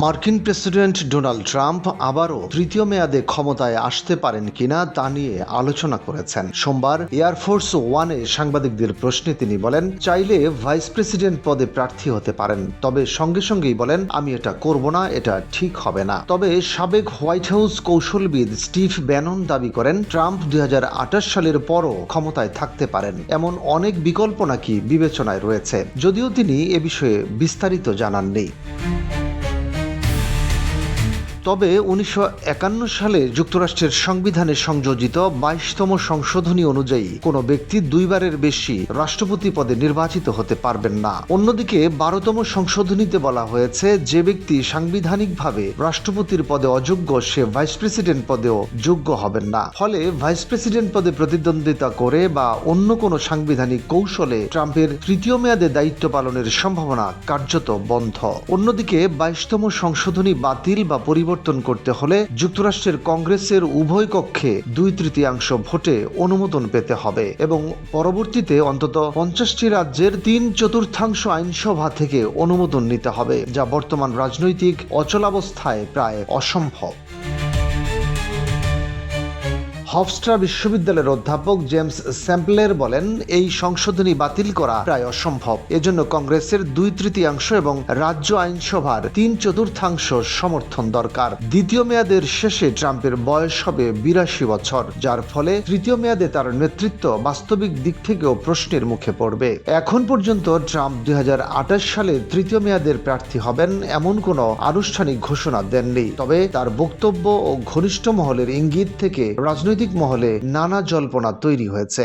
মার্কিন president Donald Trump আবারও তৃতীয় মেয়াদে ক্ষমতায় আসতে পারেন কিনা তা নিয়ে আলোচনা করেছেন। সোমবার এয়ারফোর্স ওয়ানে সাংবাদিকদের প্রশ্নে তিনি বলেন, চাইলে ভাইস প্রেসিডেন্ট পদে প্রার্থী হতে পারেন, তবে সঙ্গে সঙ্গেই বলেন, আমি এটা করব না, এটা ঠিক হবে না। তবে সাবেক হোয়াইট হাউস কৌশলবিদ স্টিভ ব্যানন দাবি করেন, ট্রাম্প 2028 সালের পরও ক্ষমতায় থাকতে পারেন, এমন অনেক বিকল্প নাকি বিবেচনায় রয়েছে, যদিও তিনি এ বিষয়ে বিস্তারিত জানাননি। তবে 1951 সালে যুক্তরাষ্ট্রের সংবিধানে সংযোজিত 22তম সংশোধনী অনুযায়ী কোনো ব্যক্তি দুইবারের বেশি রাষ্ট্রপতি পদে নির্বাচিত হতে পারবেন না। অন্যদিকে 12তম সংশোধনীতে বলা হয়েছে, যে ব্যক্তি সাংবিধানিকভাবে রাষ্ট্রপতির পদে অযোগ্য সে ভাইস প্রেসিডেন্ট পদেও যোগ্য হবেন না। ফলে ভাইস প্রেসিডেন্ট পদে প্রতিদ্বন্দ্বিতা করে বা অন্য কোনো সাংবিধানিক কৌশলে ট্রাম্পের তৃতীয় মেয়াদে দায়িত্ব পালনের সম্ভাবনা কার্যত বন্ধ। অন্যদিকে 22তম সংশোধনী বাতিল বা পরিবর্তন করতে হলে যুক্তরাষ্ট্রের কংগ্রেসের উভয় কক্ষে 2/3 ভোটে অনুমোদন পেতে হবে এবং পরবর্তীতে অন্তত 50টি রাজ্যের 3/4 আইনসভা থেকে অনুমোদন নিতে হবে, যা বর্তমান রাজনৈতিক অচলাবস্থায় প্রায় অসম্ভব। হফস্ট্রা বিশ্ববিদ্যালয়ের অধ্যাপক জেমস স্যাম্পলের বলেন, এই সংশোধনী বাতিল করা প্রায় অসম্ভব। এজন্য কংগ্রেসের 2/3 এবং রাজ্য আইনসভার 3/4 সমর্থন দরকার। দ্বিতীয় মেয়াদের শেষে ট্রাম্পের বয়স হবে 82 বছর, যার ফলে তৃতীয় মেয়াদে তার নেতৃত্ব বাস্তবিক দিক থেকেও প্রশ্নের মুখে পড়বে। এখন পর্যন্ত ট্রাম্প 2028 সালে তৃতীয় মেয়াদের প্রার্থী হবেন এমন কোনো আনুষ্ঠানিক ঘোষণা দেননি। তবে তার বক্তব্য ও ঘনিষ্ঠ মহলের ইঙ্গিত থেকে রাজনৈতিক মহলে নানা জল্পনা তৈরি হয়েছে।